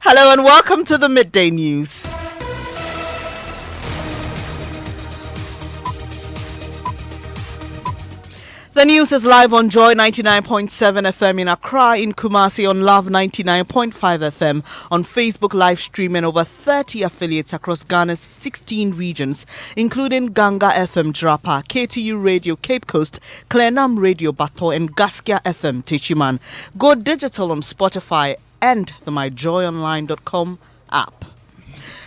Hello and welcome to the Midday News. The news is live on Joy99.7 FM in Accra, in Kumasi on Love 99.5 FM, on Facebook live stream and over 30 affiliates across Ghana's 16 regions, including Ganga FM Drapa, KTU Radio Cape Coast, Klenam Radio Bato and Gaskia FM Techiman. Go digital on Spotify and the myjoyonline.com app.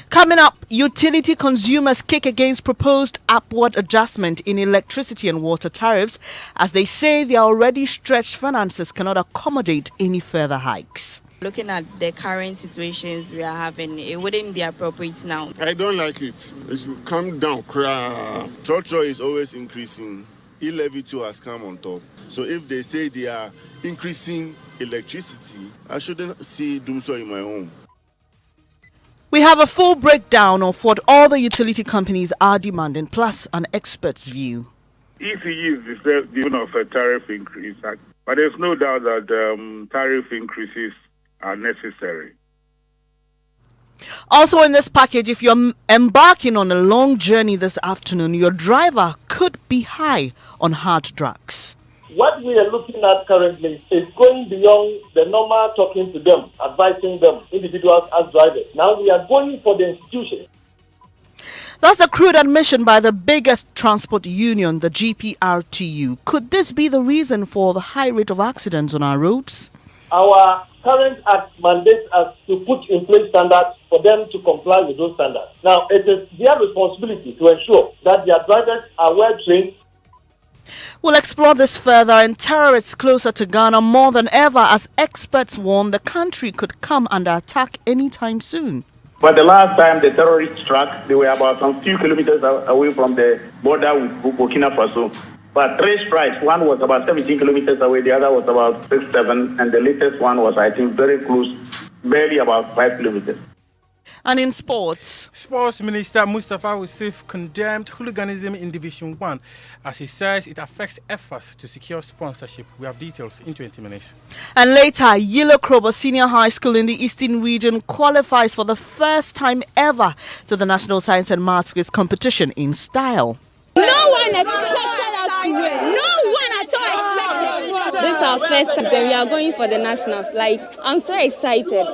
Coming up, utility consumers kick against proposed upward adjustment in electricity and water tariffs as they say their already stretched finances cannot accommodate any further hikes. Looking at the current situations we are having, it wouldn't be appropriate now. I don't like it. It should come down. Trotro is always increasing. E-levy too has come on top. So if they say they are increasing electricity, I shouldn't see doom so in my home. We have a full breakdown of what all the utility companies are demanding, plus an expert's view. ECE is the given of a tariff increase, but there's no doubt that tariff increases are necessary. Also in this package, if you're embarking on a long journey this afternoon, your driver could be high on hard drugs. What we are looking at currently is going beyond the normal talking to them, advising them, individuals as drivers. Now we are going for the institution. That's a crude admission by the biggest transport union, the GPRTU. Could this be the reason for the high rate of accidents on our roads? Our current act mandates us to put in place standards for them to comply with those standards. Now, it is their responsibility to ensure that their drivers are well trained. We'll explore this further, and terrorists closer to Ghana more than ever as experts warn the country could come under attack anytime soon. But the last time the terrorists struck, they were about some few kilometers away from the border with Burkina Faso. But three strikes, one was about 17 kilometers away, the other was about 6, 7, and the latest one was, I think, very close, barely about 5 kilometers. And in sports, Sports Minister Mustafa Yusuf condemned hooliganism in Division 1 as he says it affects efforts to secure sponsorship. We have details in 20 minutes. And later, Yellow Krobo Senior High School in the Eastern Region qualifies for the first time ever to the National Science and Maths Quiz competition in style. No one expected us to win. No one at all expected. This is our first time and we are going for the nationals. I'm so excited.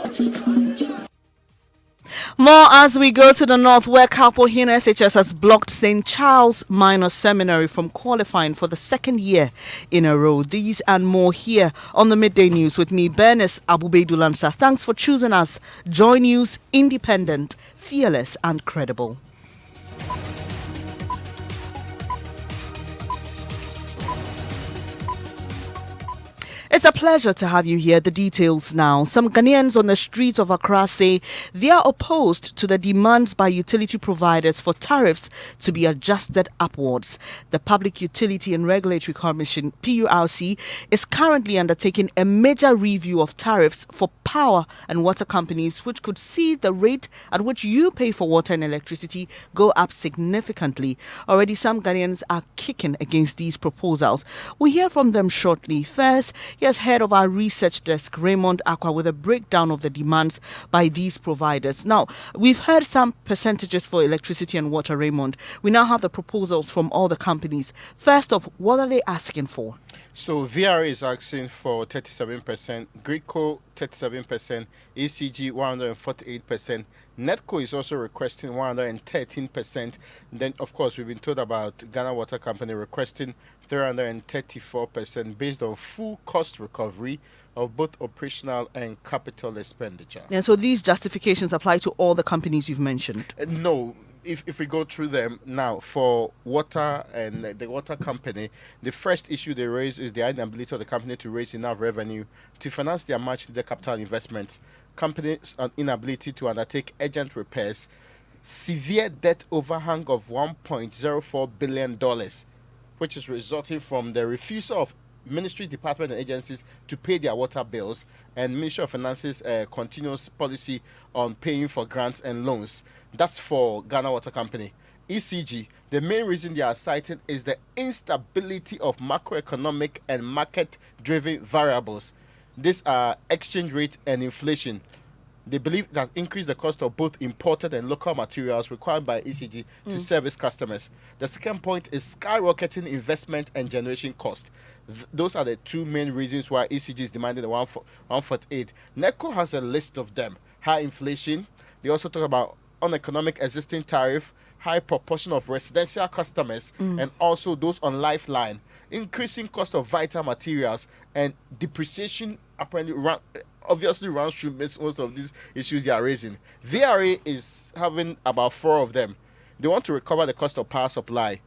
More as we go to the north, where Kapohin SHS has blocked St. Charles Minor Seminary from qualifying for the second year in a row. These and more here on the Midday News with me, Bernice, Abu-Baidoo, Lansah. Thanks for choosing us. Joy News, independent, fearless and credible. It's a pleasure to have you here. The details now. Some Ghanaians on the streets of Accra say they are opposed to the demands by utility providers for tariffs to be adjusted upwards. The Public Utility and Regulatory Commission, PURC, is currently undertaking a major review of tariffs for power and water companies, which could see the rate at which you pay for water and electricity go up significantly. Already some Ghanaians are kicking against these proposals. We'll hear from them shortly. First, here's head of our research desk, Raymond Aqua, with a breakdown of the demands by these providers. Now, we've heard some percentages for electricity and water, Raymond. We now have the proposals from all the companies. First off, what are they asking for? So VRA is asking for 37%, Gridco 37%, ECG 148%, Netco is also requesting 113%. Then, of course, we've been told about Ghana Water Company requesting 334% based on full cost recovery of both operational and capital expenditure. And so these justifications apply to all the companies you've mentioned? No. If we go through them now, for water and the water company, the first issue they raise is the inability of the company to raise enough revenue to finance their much needed capital investments, companies' inability to undertake urgent repairs, severe debt overhang of $1.04 billion, which is resulting from the refusal of ministry, department, and agencies to pay their water bills, and Ministry of Finance's continuous policy on paying for grants and loans. That's for Ghana Water Company. ECG, the main reason they are citing is the instability of macroeconomic and market-driven variables. These are exchange rate and inflation. They believe it has increased the cost of both imported and local materials required by ECG to service customers. The second point is skyrocketing investment and generation cost. Those are the two main reasons why ECG is demanding the 148. NECO has a list of them. High inflation. They also talk about uneconomic existing tariff, high proportion of residential customers, and also those on Lifeline. Increasing cost of vital materials and depreciation apparently obviously runs through most of these issues they are raising. VRA is having about 4 of them. They want to recover the cost of power supply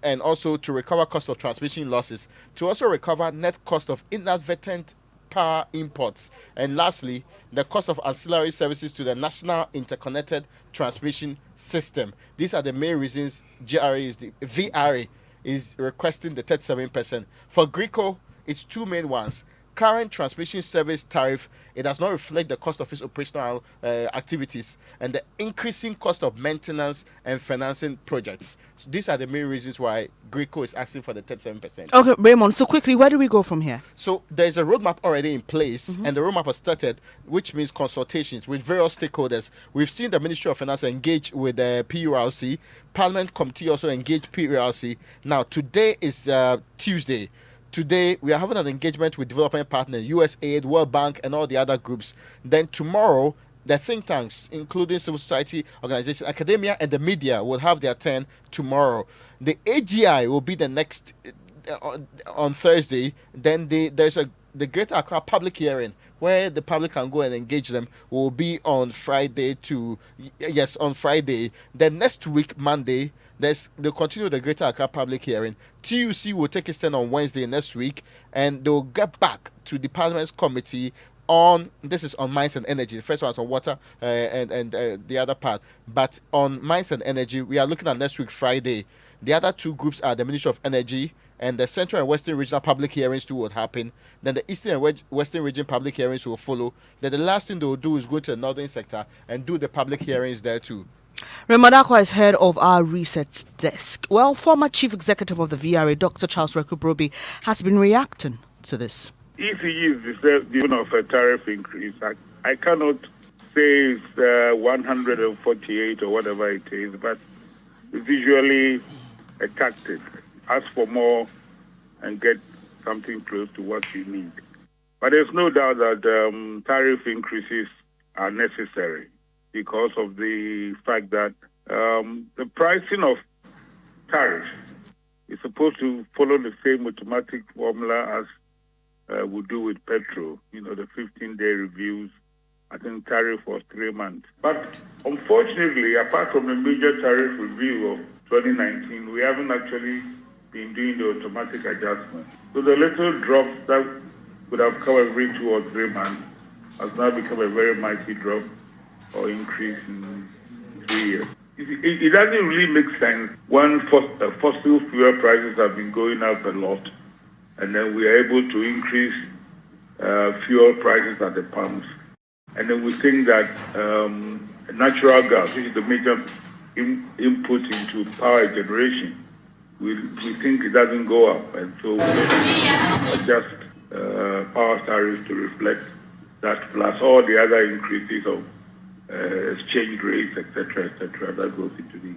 and also to recover cost of transmission losses, to also recover net cost of inadvertent power imports, and lastly, the cost of ancillary services to the National Interconnected Transmission System. These are the main reasons VRA is requesting the 37%. For Greco, it's 2 main ones. Current transmission service tariff, it does not reflect the cost of its operational activities and the increasing cost of maintenance and financing projects. So these are the main reasons why Greco is asking for the 37%. Okay, Raymond, so quickly, where do we go from here? So there's a roadmap already in place, and the roadmap has started, which means consultations with various stakeholders. We've seen the Ministry of Finance engage with the PURC, Parliament Committee also engage PURC. Now, today is Tuesday. Today, we are having an engagement with development partners, USAID, World Bank, and all the other groups. Then tomorrow, the think tanks, including civil society organizations, academia, and the media, will have their turn tomorrow. The AGI will be the next on Thursday. Then there's the Greater Accra public hearing where the public can go and engage them. Will be on Friday on Friday. Then next week, Monday, they'll continue the Greater Accra public hearing. TUC will take its turn on Wednesday next week, and they'll get back to the Parliament's committee this is on mines and energy. The first one is on water and the other part. But on mines and energy, we are looking at next week, Friday. The other 2 groups are the Ministry of Energy, and the Central and Western Regional public hearings too will happen. Then the Eastern and Western Region public hearings will follow. Then the last thing they will do is go to the Northern sector and do the public hearings there too. Raymond Akwa is head of our research desk. Well, former chief executive of the VRA, Dr. Charles Rekubrobi, has been reacting to this. ECG is deserving of a tariff increase. I cannot say it's 148 or whatever it is, but it's usually a tactic. Ask for more and get something close to what you need. But there's no doubt that tariff increases are necessary because of the fact that the pricing of tariffs is supposed to follow the same automatic formula as we do with petrol. You know, the 15-day reviews. I think tariff was 3 months. But unfortunately, apart from the major tariff review of 2019, we haven't actually been doing the automatic adjustment. So the little drops that would have come every 2 or 3 months has now become a very mighty drop or increase in 3 years. It doesn't really make sense when fossil fuel prices have been going up a lot, and then we are able to increase fuel prices at the pumps. And then we think that natural gas, which is the major input into power generation, we think it doesn't go up. And so we adjust power tariffs to reflect that, plus all the other increases of exchange rates, etc., that goes into the.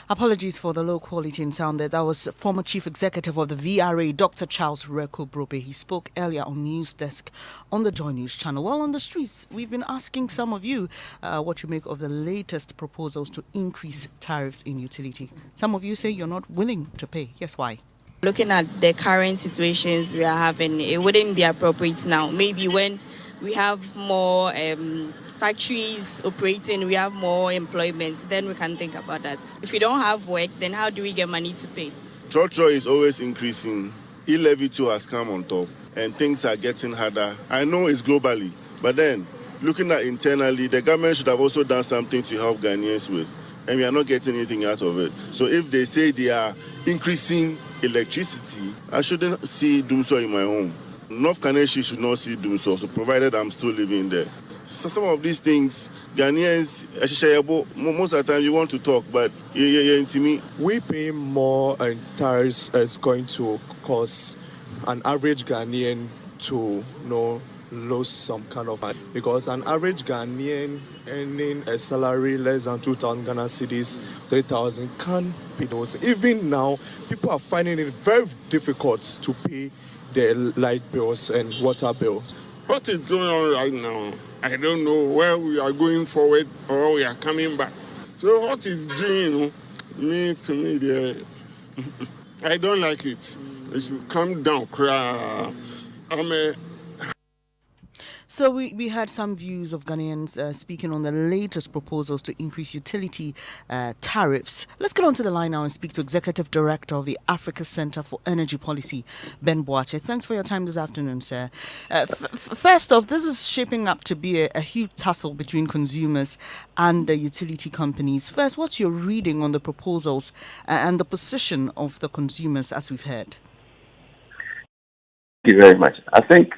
Apologies for the low quality in sound there. That was former chief executive of the VRA, Dr. Charles Rekubrobi. He spoke earlier on News Desk on the Joy News channel. Well, on the streets, we've been asking some of you what you make of the latest proposals to increase tariffs in utility. Some of you say you're not willing to pay. Yes, why? Looking at the current situations we are having, it wouldn't be appropriate now. Maybe when we have more factories operating, we have more employment, then we can think about that. If we don't have work, then how do we get money to pay? Trotro is always increasing. E-levy too has come on top, and things are getting harder. I know it's globally, but then looking at internally, the government should have also done something to help Ghanaians with, and we are not getting anything out of it. So if they say they are increasing electricity, I shouldn't see doomsday in my home. North Kaneshi should not see doomsday, so provided I'm still living there. So some of these things, Ghanaians, most of the time you want to talk, but to me. We pay more, and tariffs is going to cause an average Ghanaian to lose some kind of money, because an average Ghanaian earning a salary less than 2,000 Ghana cedis, 3,000 can't pay those. Even now, people are finding it very difficult to pay their light bills and water bills. What is going on right now? I don't know where we are going forward or we are coming back. So what is doing to me there? I don't like it. It should come down. So we had some views of Ghanaians speaking on the latest proposals to increase utility tariffs. Let's get onto the line now and speak to Executive Director of the Africa Center for Energy Policy, Ben Boakye. Thanks for your time this afternoon, sir. First off, this is shaping up to be a huge tussle between consumers and the utility companies. First, what's your reading on the proposals and the position of the consumers, as we've heard? Thank you very much. I think,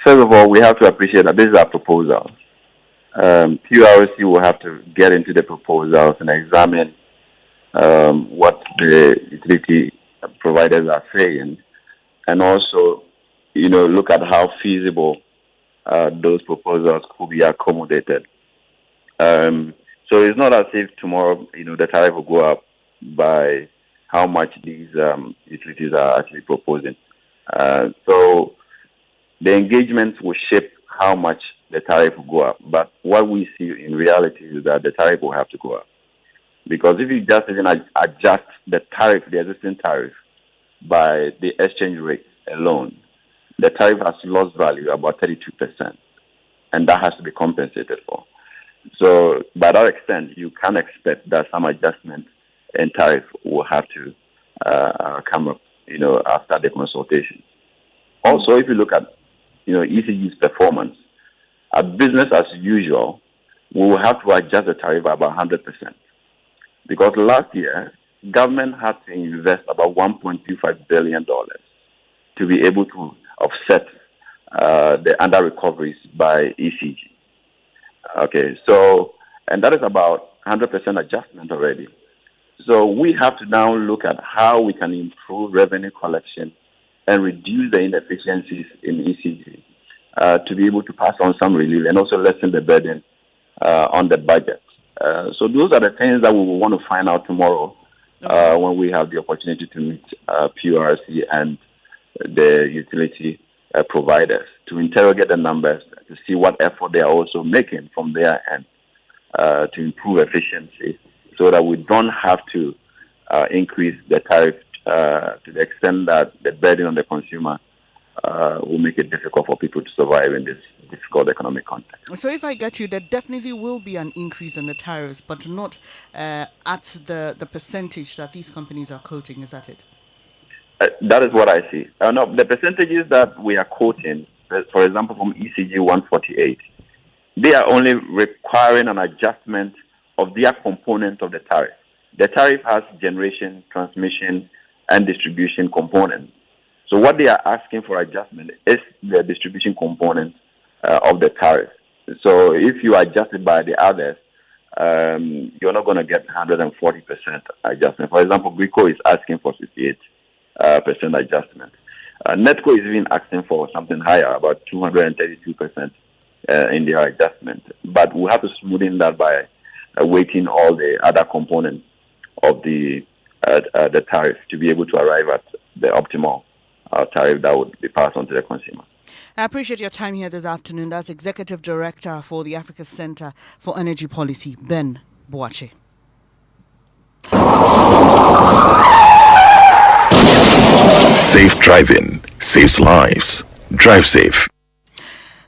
first of all, we have to appreciate that this is a proposal. PRC will have to get into the proposals and examine what the utility providers are saying, and also, look at how feasible those proposals could be accommodated. So it's not as if tomorrow, the tariff will go up by how much these utilities are actually proposing. So the engagements will shape how much the tariff will go up. But what we see in reality is that the tariff will have to go up. Because if you just even adjust the tariff, the existing tariff, by the exchange rate alone, the tariff has lost value about 32%. And that has to be compensated for. So by that extent, you can expect that some adjustment in tariff will have to come up, after the consultation. Also, if you look at ECG's performance, at business as usual, we will have to adjust the tariff by about 100%. Because last year, government had to invest about $1.25 billion to be able to offset the under-recoveries by ECG. Okay, so, and that is about 100% adjustment already. So we have to now look at how we can improve revenue collection and reduce the inefficiencies in ECG to be able to pass on some relief and also lessen the burden on the budget. So those are the things that we will want to find out tomorrow when we have the opportunity to meet PRC and the utility providers to interrogate the numbers, to see what effort they are also making from their end to improve efficiency so that we don't have to increase the tariff to the extent that the burden on the consumer will make it difficult for people to survive in this difficult economic context. So if I get you, there definitely will be an increase in the tariffs, but not at the percentage that these companies are quoting. Is that it? That is what I see. No, the percentages that we are quoting, for example, from ECG 148, they are only requiring an adjustment of their component of the tariff. The tariff has generation, transmission, and distribution components. So what they are asking for adjustment is the distribution component of the tariff. So if you adjust it by the others, you're not going to get 140% adjustment. For example, Grico is asking for 58% adjustment. Netco is even asking for something higher, about 232% in their adjustment. But we have to smoothen that by weighting all the other components of the tariff to be able to arrive at the optimal tariff that would be passed on to the consumer. I appreciate your time here this afternoon. That's Executive Director for the Africa Center for Energy Policy, Ben Boakye. Safe driving saves lives. Drive safe.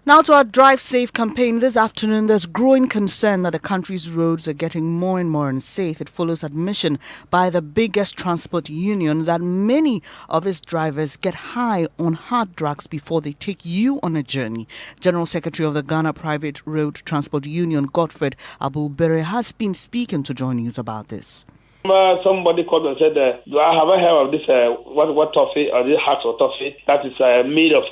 Now to our Drive Safe campaign this afternoon. There's growing concern that the country's roads are getting more and more unsafe. It follows admission by the biggest transport union that many of its drivers get high on hard drugs before they take you on a journey. General Secretary of the Ghana Private Road Transport Union, Godfred Abu-Baidoo, has been speaking to Joy News about this. Somebody called and said, "Do I have heard of this? What toffee or this hat or toffee that is made of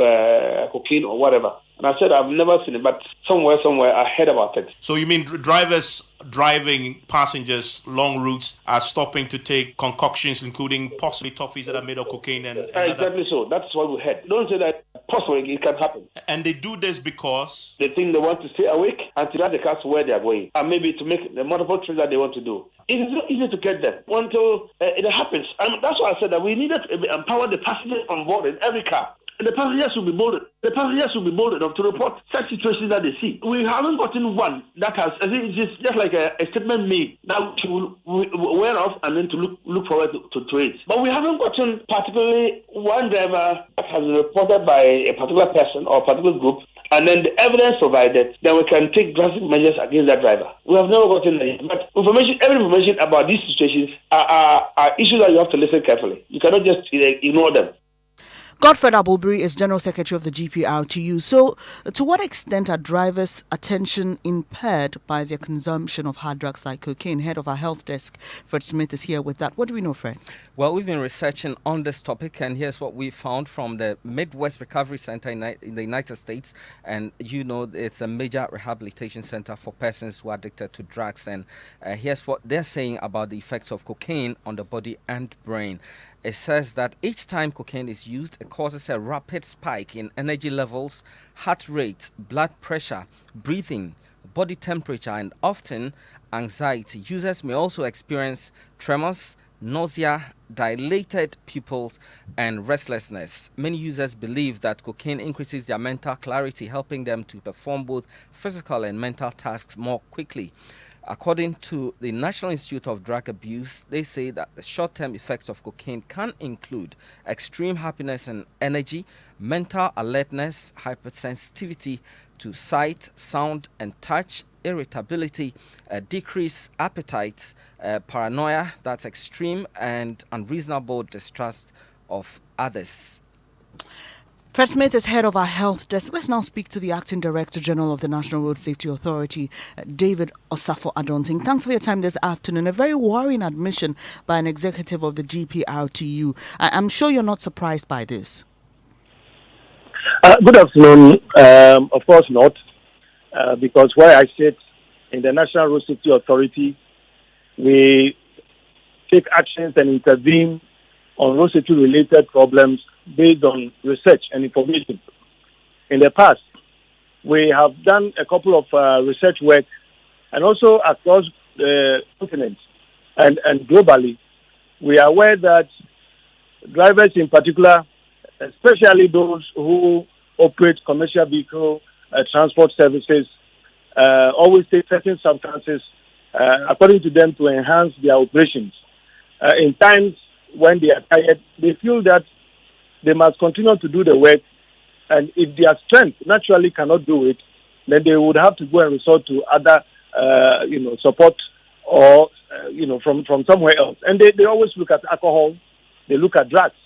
cocaine or whatever?" And I said, I've never seen it, but somewhere, I heard about it. So you mean drivers driving passengers long routes are stopping to take concoctions, including possibly toffees that are made of cocaine and exactly so. That's what we heard. Don't say that possibly it can happen. And they do this because they think they want to stay awake and to get the cars where they are going, and maybe to make the multiple trips that they want to do. It is not easy to get them until it happens. And that's why I said that we needed to empower the passengers on board in every car. And the passengers will be bolded. The passengers will be bold enough to report such situations that they see. We haven't gotten one that has, I think it's just like a statement made that we will wear off and then to look forward to it. But we haven't gotten particularly one driver that has been reported by a particular person or a particular group, and then the evidence provided, then we can take drastic measures against that driver. We have never gotten that yet. But every information about these situations are issues that you have to listen carefully. You cannot just ignore them. Godfred Abulbiri is General Secretary of the GPRTU. So, to what extent are drivers' attention impaired by their consumption of hard drugs like cocaine? Head of our health desk, Fred Smith, is here with that. What do we know, Fred? Well, we've been researching on this topic, and here's what we found from the Midwest Recovery Center in the United States. And you know, it's a major rehabilitation center for persons who are addicted to drugs. And here's what they're saying about the effects of cocaine on the body and brain. It says that each time cocaine is used, it causes a rapid spike in energy levels, heart rate, blood pressure, breathing, body temperature, and often anxiety. Users may also experience tremors, nausea, dilated pupils, and restlessness. Many users believe that cocaine increases their mental clarity, helping them to perform both physical and mental tasks more quickly. According to the National Institute of Drug Abuse, they say that the short-term effects of cocaine can include extreme happiness and energy, mental alertness, hypersensitivity to sight, sound, and touch, irritability, decreased appetite, paranoia, that's extreme, and unreasonable distrust of others. Fred Smith is head of our health desk. Let's now speak to the Acting Director General of the National Road Safety Authority, David Osafo Adonting. Thanks for your time this afternoon. A very worrying admission by an executive of the GPRTU. I'm sure you're not surprised by this. Good afternoon. Of course not, because where I sit in the National Road Safety Authority, we take actions and intervene on road safety related problems based on research and information. In the past, we have done a couple of research work, and also across the continent and globally, we are aware that drivers in particular, especially those who operate commercial vehicle transport services, always take certain substances, according to them, to enhance their operations. In times when they are tired, they feel that they must continue to do the work, and if their strength naturally cannot do it, then they would have to go and resort to other, support or, from somewhere else. And they always look at alcohol, they look at drugs.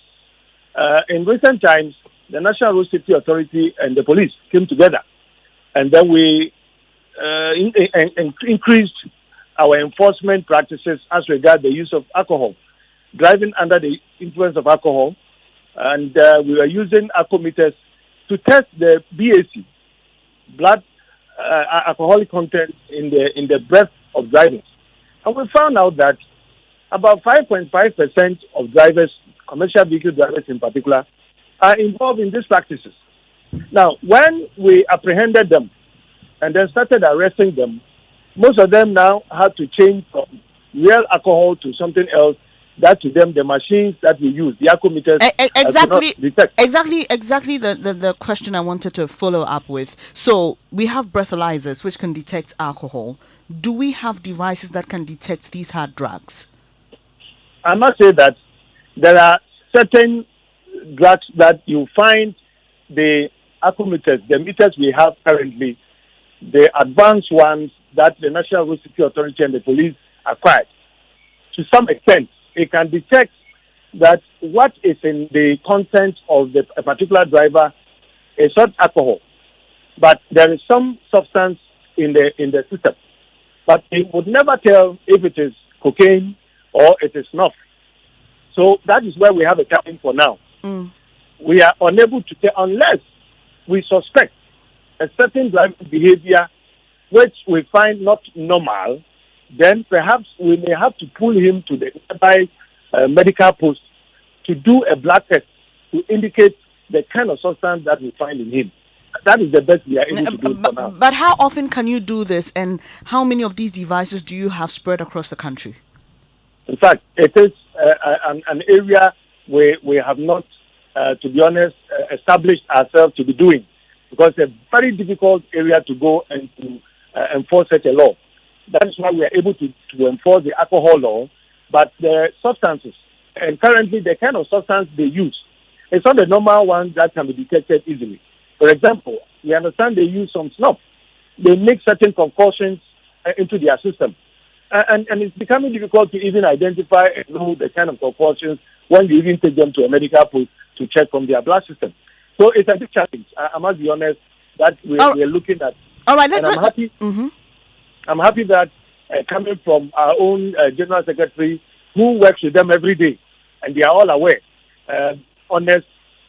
In recent times, the National Road Safety Authority and the police came together, and then we increased our enforcement practices as regards the use of alcohol, driving under the influence of alcohol. And we were using alcometers to test the BAC, blood alcoholic content in the breath of drivers. And we found out that about 5.5% of drivers, commercial vehicle drivers in particular, are involved in these practices. Now, when we apprehended them and then started arresting them, most of them now had to change from real alcohol to something else. That to them, the machines that we use, the alcometers, exactly the question I wanted to follow up with. So we have breathalyzers which can detect alcohol. Do we have devices that can detect these hard drugs? I must say that there are certain drugs that you find the alcometers, the meters we have currently, the advanced ones that the National Road Safety Authority and the police acquired. To some extent, it can detect that what is in the content of a particular driver is not alcohol, but there is some substance in the system. But it would never tell if it is cocaine or it is snuff. So that is where we have a challenge for now. We are unable to tell unless we suspect a certain driving behavior which we find not normal, then perhaps we may have to pull him to the nearby medical post to do a blood test to indicate the kind of substance that we find in him. That is the best we are able to do for now. But how often can you do this, and how many of these devices do you have spread across the country? In fact, it is an area where we have not, to be honest, established ourselves to be doing, because it's a very difficult area to go and to enforce such a law. That is why we are able to enforce the alcohol law, but the substances, and currently the kind of substance they use, it's not the normal one that can be detected easily. For example, we understand they use some snuff. They make certain concoctions into their system. And it's becoming difficult to even identify and know the kind of concoctions when you even take them to a medical post to check from their blood system. So it's a big challenge. I must be honest that we're looking at. All right, and I'm happy. Mm-hmm. I'm happy that coming from our own General Secretary, who works with them every day, and they are all aware, honest,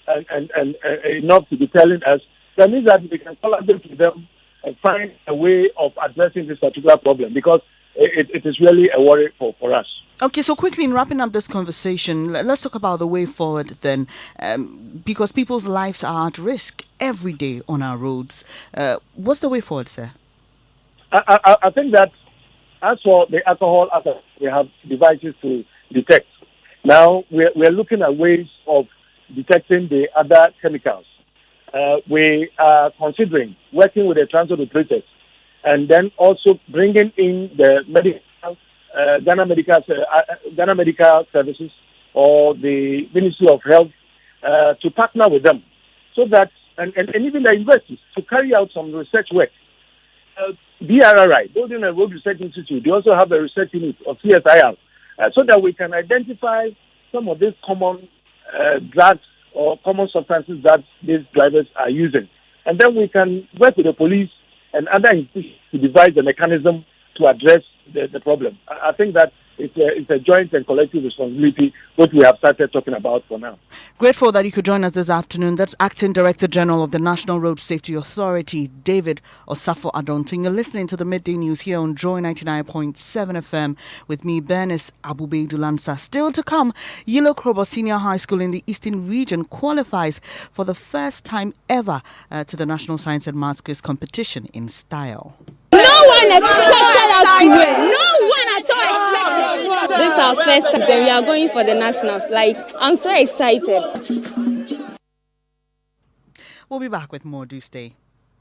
and enough to be telling us, that means that we can collaborate with them and find a way of addressing this particular problem, because it is really a worry for us. Okay, so quickly in wrapping up this conversation, let's talk about the way forward then, because people's lives are at risk every day on our roads. What's the way forward, sir? I think that as for the alcohol, we have devices to detect. Now we're looking at ways of detecting the other chemicals. We are considering working with the transport operators and then also bringing in the Ghana Medical Services or the Ministry of Health to partner with them, so that and even the universities to carry out some research work. BRRI, Building and Road Research Institute, they also have a research unit of CSIR, so that we can identify some of these common drugs or common substances that these drivers are using. And then we can work with the police and other institutions to devise a mechanism to address the problem. I think that it's a joint and collective responsibility, what we have started talking about for now. Grateful that you could join us this afternoon. That's Acting Director General of the National Road Safety Authority, David Osafo Adonting. You're listening to the Midday News here on Joy99.7 FM with me, Bernice, Abu-Baidoo, Lansah. Still to come, Yellow Krobo Senior High School in the Eastern Region qualifies for the first time ever to the National Science and Maths Quiz competition in style. No one expected us to win. No one at all expected. This is our first time and we are going for the nationals. I'm so excited. We'll be back with more. Do stay.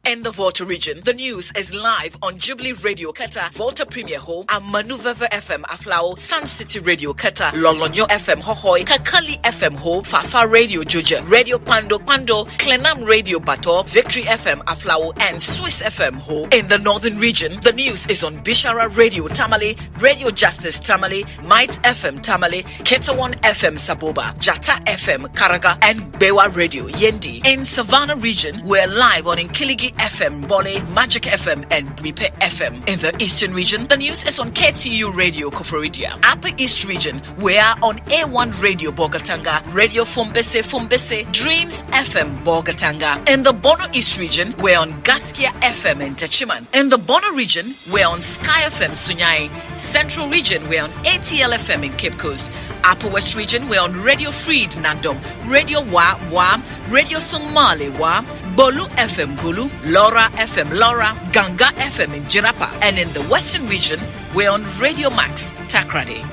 In the Volta region, the news is live on Jubilee Radio Keta, Volta Premier Home, and Manuveva FM Aflao, Sun City Radio Keta, Lolonyo FM Hohoi, Kakali FM Ho, Fafa Radio Juja, Radio Pando, Klenam Radio Bato, Victory FM Aflao, and Swiss FM Ho. In the northern region, the news is on Bishara Radio Tamale, Radio Justice Tamale, Might FM Tamale, Ketawan FM Saboba, Jata FM Karaga, and Bewa Radio Yendi. In Savannah region, we're live on Nkiligi FM, Bole, Magic FM, and Bripe FM. In the Eastern region, the news is on KTU Radio Koforidia. Upper East region, we are on A1 Radio Bogatanga, Radio Fumbese, Dreams FM Bogatanga. In the Bono East region, we're on Gaskia FM in Techiman. In the Bono region, we're on Sky FM Sunyai. Central region, we're on ATL FM in Cape Coast. Upper West region, we're on Radio Freed Nandom, Radio Wa, Radio Somali Wa, Bolu FM Bulu, Laura FM Laura, Ganga FM in Jirapa. And in the Western region, we're on Radio Max Takrady.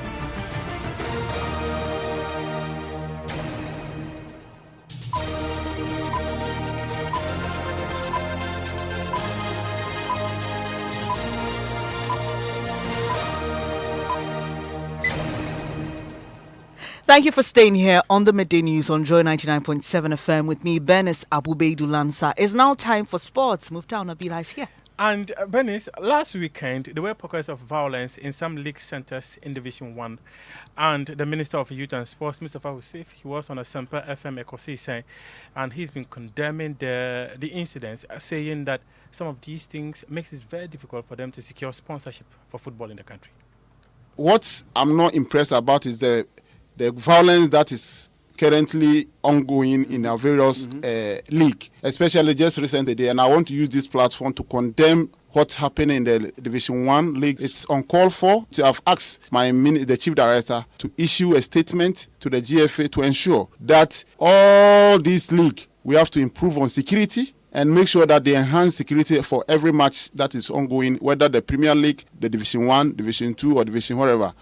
Thank you for staying here on the Midday News on Joy 99.7 FM with me, Bernice, Abu-Baidoo, Lansah. It's now time for sports. Mufta Nabila is here. And Bernice, last weekend, there were pockets of violence in some league centres in Division 1. And the Minister of Youth and Sports, Mustafa Hussein, he was on a Semper FM Ekosise, and he's been condemning the incidents, saying that some of these things makes it very difficult for them to secure sponsorship for football in the country. What I'm not impressed about is the violence that is currently ongoing in our various league, especially just recently. And I want to use this platform to condemn what's happening in the Division 1 league. It's uncalled for. So I've asked the chief director to issue a statement to the GFA to ensure that all this league, we have to improve on security and make sure that they enhance security for every match that is ongoing, whether the Premier League, the Division 1, Division 2, or Division whatever.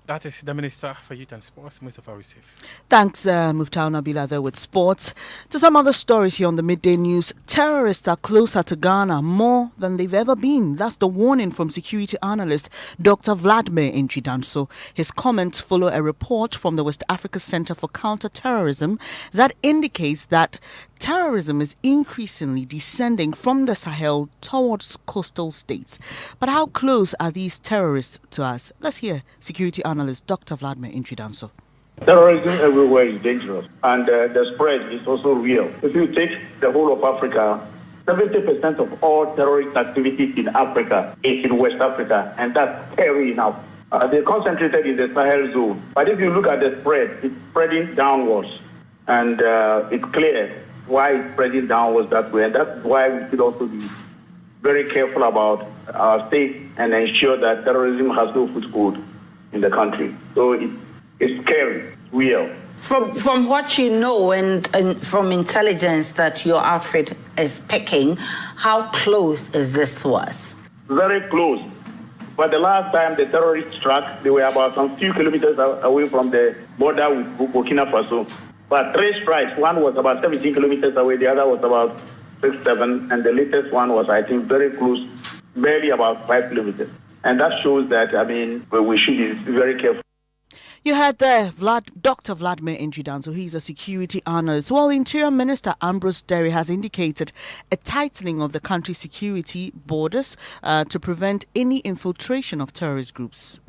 That is the Minister for Youth and Sports, Mustafa Yusuf. Thanks, Muftau Nabila, there with sports. To some other stories here on the Midday News, terrorists are closer to Ghana more than they've ever been. That's the warning from security analyst Dr. Vladimir Intridanso. His comments follow a report from the West Africa Center for Counter-Terrorism that indicates that terrorism is increasingly descending from the Sahel towards coastal states. But how close are these terrorists to us? Let's hear security analyst Dr. Vladimir Intridanso. Terrorism everywhere is dangerous, and the spread is also real. If you take the whole of Africa, 70% of all terrorist activities in Africa is in West Africa, and that's scary enough. They're concentrated in the Sahel zone. But if you look at the spread, it's spreading downwards, and it's clear why it's spreading downwards that way. And that's why we should also be very careful about our state and ensure that terrorism has no foothold in the country. So it's scary, real. From what you know and from intelligence that your outfit is picking, how close is this to us? Very close. But the last time the terrorists struck, they were about some few kilometers away from the border with Burkina Faso. But 3 strikes, one was about 17 kilometers away, the other was about 6, 7, and the latest one was, I think, very close, barely about 5 kilometers. And that shows that, we should be very careful. You heard there Dr. Vladimir Intridanso. He's a security analyst. While Interior Minister Ambrose Derry has indicated a tightening of the country's security borders to prevent any infiltration of terrorist groups.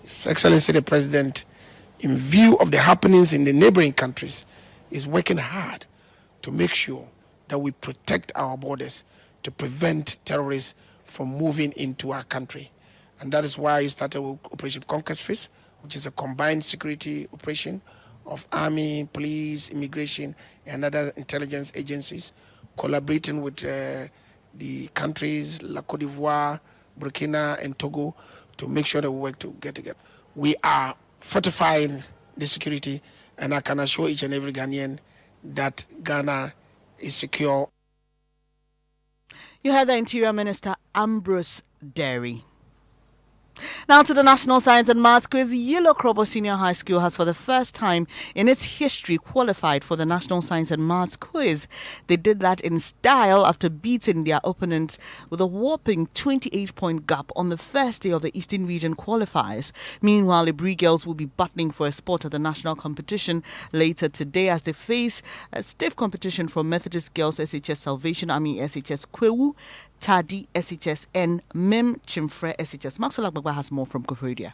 His Excellency the President, in view of the happenings in the neighboring countries, is working hard to make sure that we protect our borders to prevent terrorists from moving into our country. And that is why he started with Operation Conquest Fist, which is a combined security operation of army, police, immigration, and other intelligence agencies, collaborating with the countries like Cote d'Ivoire, Burkina, and Togo to make sure that we work to get together. We are fortifying the security, and I can assure each and every Ghanaian that Ghana is secure. You heard the Interior Minister Ambrose Derry. Now to the National Science and Maths Quiz. Yellow Krobo Senior High School has for the first time in its history qualified for the National Science and Maths Quiz. They did that in style after beating their opponents with a whopping 28-point gap on the first day of the Eastern Region qualifiers. Meanwhile, the Bree girls will be battling for a spot at the national competition later today as they face a stiff competition from Methodist Girls SHS Salvation Army SHS Kwewu, Tadi SHS, and Mem Chimfre SHS. Maxwell Agbagba has more from Koforia.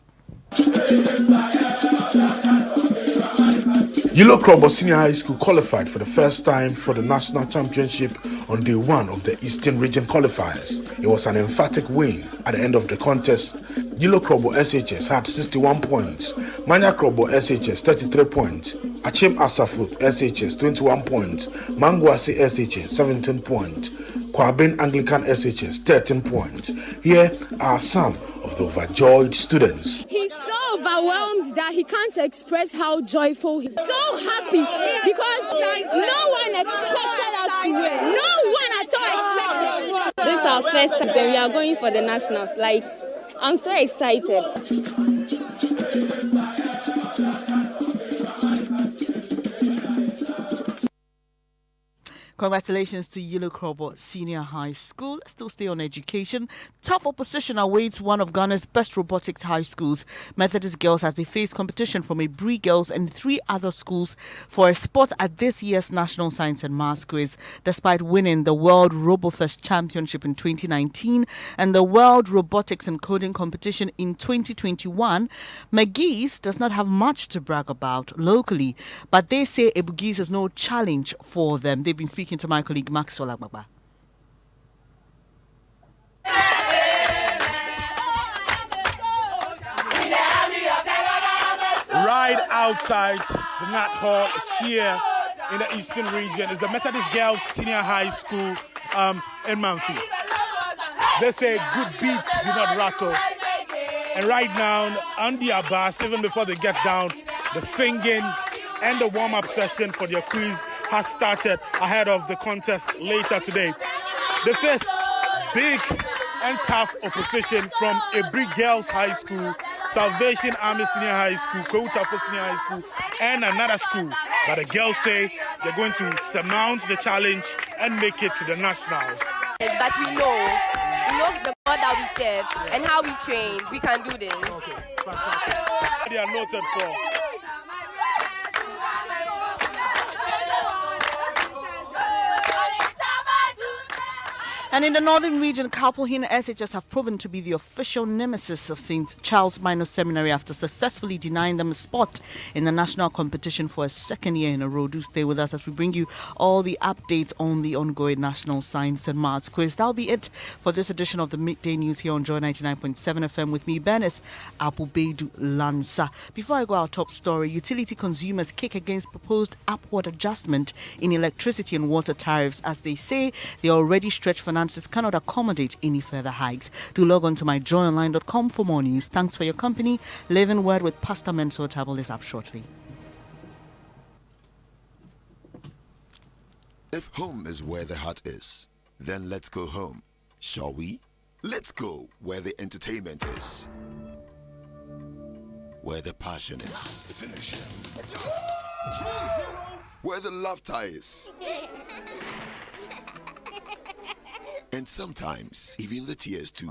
Yellow Krobo Senior High School qualified for the first time for the national championship on day 1 of the Eastern Region qualifiers. It was an emphatic win. At the end of the contest, Yellow Krobo SHS had 61 points, Manya Krobo SHS 33 points, Achim Asafu SHS 21 points, Manguasi SHS 17 points, Kwabin Anglican SHS 13 points. Here are some of the overjoyed students. He's so overwhelmed that he can't express how joyful he's. So happy because no one expected us to win. No one at all expected. This is our first time and we are going for the nationals. I'm so excited. Congratulations to Yellow Krobo Senior High School. Let's still stay on education. Tough opposition awaits one of Ghana's best robotics high schools, Methodist Girls, as they face competition from a Bree Girls and 3 other schools for a spot at this year's National Science and Maths Quiz. Despite winning the World RoboFest Championship in 2019 and the World Robotics and Coding Competition in 2021, McGee's does not have much to brag about locally, but they say Abu-Baidoo is no challenge for them. They've been speaking to my colleague Maxwell Agbagba. Ride out outside the Nat Hall here in the Eastern region. It's the Methodist Girls Senior High School in Manfi. They say good beats do not rattle. And right now, on the bus, even before they get down, the singing and the warm-up session for their quiz has started ahead of the contest later today. They face big and tough opposition from Ebri Girls High School, Salvation Army Senior High School, Kotafo Senior High School, and another school. But the girls say they're going to surmount the challenge and make it to the nationals. Yes, but we know the God that we serve and how we train. We can do this. Okay, fantastic. They are noted for. And in the northern region, Kapolhin SHS have proven to be the official nemesis of St. Charles Minor Seminary after successfully denying them a spot in the national competition for a second year in a row. Do stay with us as we bring you all the updates on the ongoing National Science and Maths Quiz. That'll be it for this edition of the Midday News here on Joy99.7 FM with me, Bernice, Abu-Baidoo, Lansah. Before I go our top story, utility consumers kick against proposed upward adjustment in electricity and water tariffs as they say they are already stretched finances cannot accommodate any further hikes. Do log on to my joyonline.com for more news. Thanks for your company. Live in Word with Pastor Mentor Table is up shortly. If home is where the heart is, then let's go home, shall we? Let's go where the entertainment is, where the passion is, where the laughter is, and sometimes even the tears too.